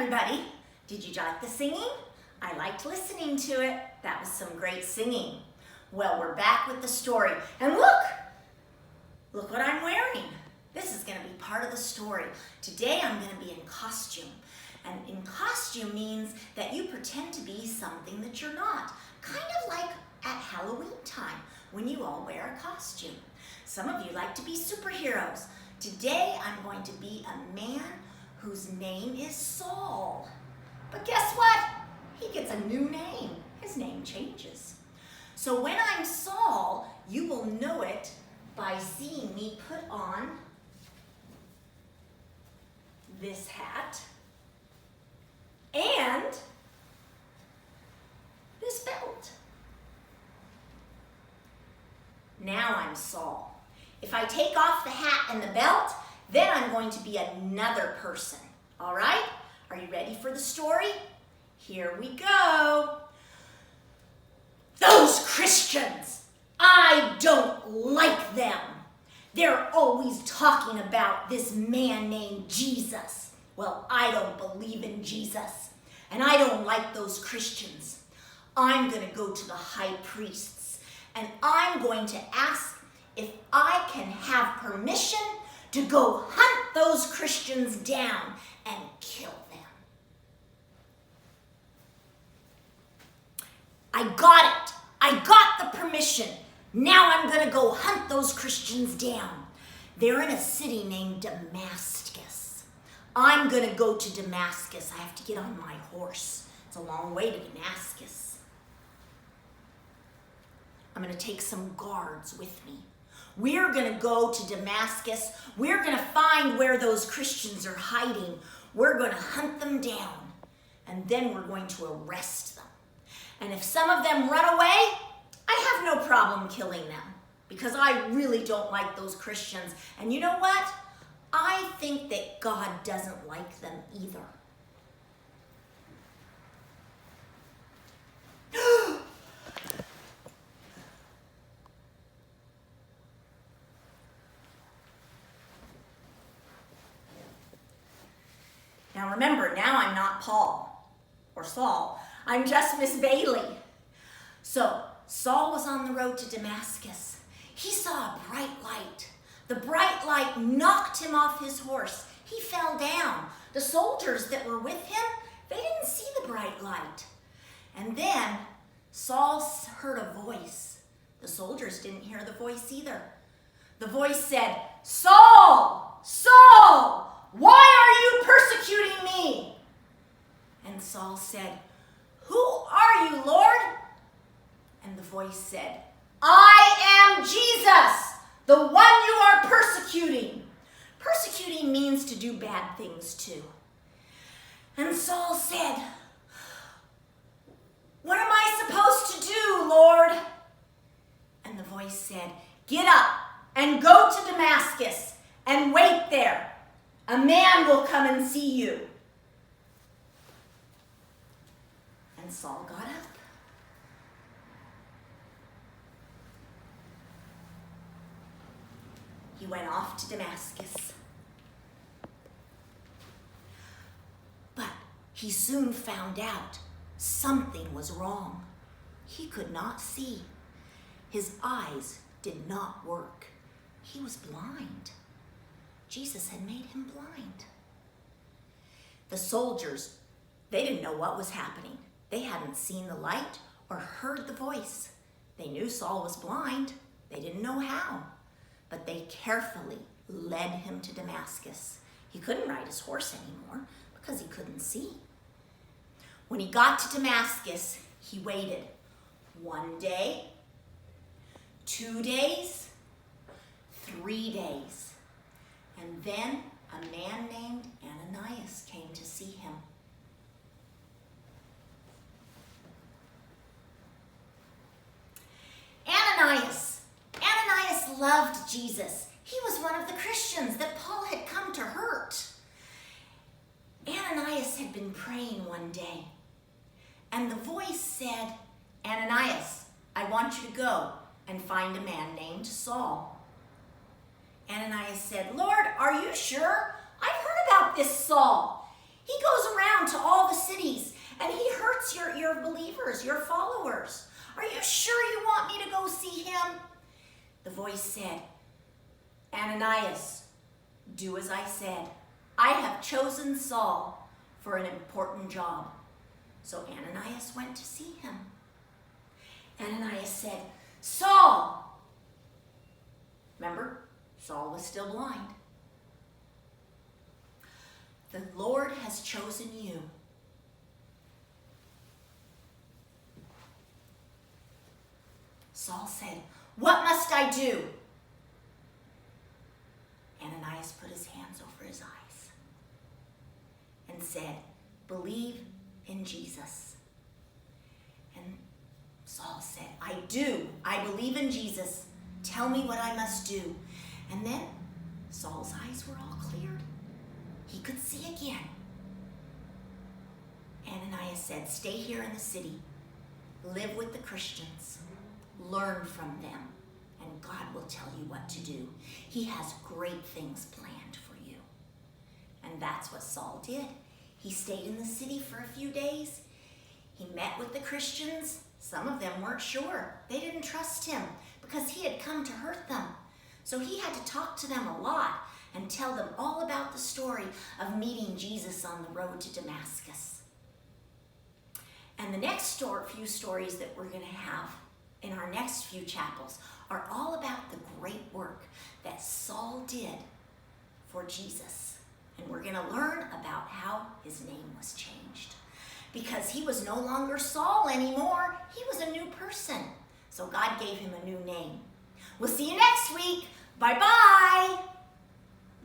everybody. Did you like the singing? I liked listening to it. That was some great singing. Well, we're back with the story. And look what I'm wearing. This is going to be part of the story. Today I'm going to be in costume. And in costume means that you pretend to be something that you're not. Kind of like at Halloween time when you all wear a costume. Some of you like to be superheroes. Today I'm going to be a man whose name is Saul. But guess what? He gets a new name. His name changes. So when I'm Saul, you will know it by seeing me put on this hat and this belt. Now I'm Saul. If I take off the hat and the belt, then I'm going to be another person. All right? Are you ready for the story? Here we go. Those Christians, I don't like them. They're always talking about this man named Jesus. Well, I don't believe in Jesus, and I don't like those Christians. I'm going to go to the high priests, and I'm going to ask if I can have permission to go hunt those Christians down and kill them. I got it. I got the permission. Now I'm going to go hunt those Christians down. They're in a city named Damascus. I'm going to go to Damascus. I have to get on my horse. It's a long way to Damascus. I'm going to take some guards with me. We're going to go to Damascus. We're going to find where those Christians are hiding. We're going to hunt them down. And then we're going to arrest them. And if some of them run away, I have no problem killing them because I really don't like those Christians. And you know what? I think that God doesn't like them either. Now remember, now I'm not Paul or Saul. I'm just Miss Bailey. So Saul was on the road to Damascus. He saw a bright light. The bright light knocked him off his horse. He fell down. The soldiers that were with him, they didn't see the bright light. And then Saul heard a voice. The soldiers didn't hear the voice either. The voice said, "Saul, Saul, why are you persecuting me?" And Saul said, "Who are you, Lord?" And the voice said, "I am Jesus, the one you are persecuting." Persecuting means to do bad things to. And Saul said, "What am I supposed to do, Lord?" And the voice said, "Get up and go to Damascus and wait there. A man will come and see you." And Saul got up. He went off to Damascus. But he soon found out something was wrong. He could not see. His eyes did not work. He was blind. Jesus had made him blind. The soldiers, they didn't know what was happening. They hadn't seen the light or heard the voice. They knew Saul was blind. They didn't know how. But they carefully led him to Damascus. He couldn't ride his horse anymore because he couldn't see. When he got to Damascus, he waited 1 day, 2 days, 3 days. And then a man named Ananias came to see him. Ananias loved Jesus. He was one of the Christians that Paul had come to hurt. Ananias had been praying one day, and the voice said, "Ananias, I want you to go and find a man named Saul." Ananias said, "Lord, are you sure? I've heard about this Saul. He goes around to believers, your followers. Are you sure you want me to go see him? The voice said, Ananias, do as I said. I have chosen Saul for an important job. So Ananias went to see him. Ananias said, Saul. Remember, Saul was still blind. The Lord has chosen you. Saul said, what must I do? Ananias put his hands over his eyes and said, believe in Jesus. And Saul said, I do. I believe in Jesus. Tell me what I must do. And then Saul's eyes were all cleared. He could see again. Ananias said, stay here in the city. Live with the Christians. Learn from them. And God will tell you what to do. He has great things planned for you. And that's what Saul did. He stayed in the city for a few days. He met with the Christians. Some of them weren't sure. They didn't trust him because he had come to hurt them. So he had to talk to them a lot and tell them all about the story of meeting Jesus on the road to Damascus. And the next few stories that we're going to have in our next few chapels are all about the great work that Saul did for Jesus. And we're going to learn about how his name was changed. Because he was no longer Saul anymore. He was a new person. So God gave him a new name. We'll see you next week. Bye-bye.